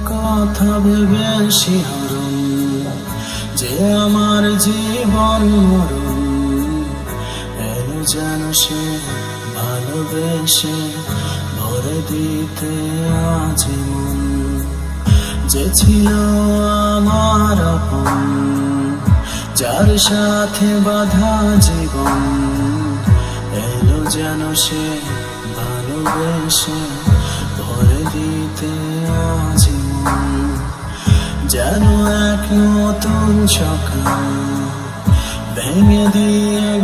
কথা ভেবে শিহরণ, যে আমার জীবন মরণ এলো যেন সে ভালোবেসে ভরে দিতে আজীবন। যে ছিল আমার আপন, যার সাথে বাঁধা জীবন এলো যেন সে ভালোবেসে ভরে দিতে আজীবন। যেন এক নতুন সকাল ভেঙে দিয়ে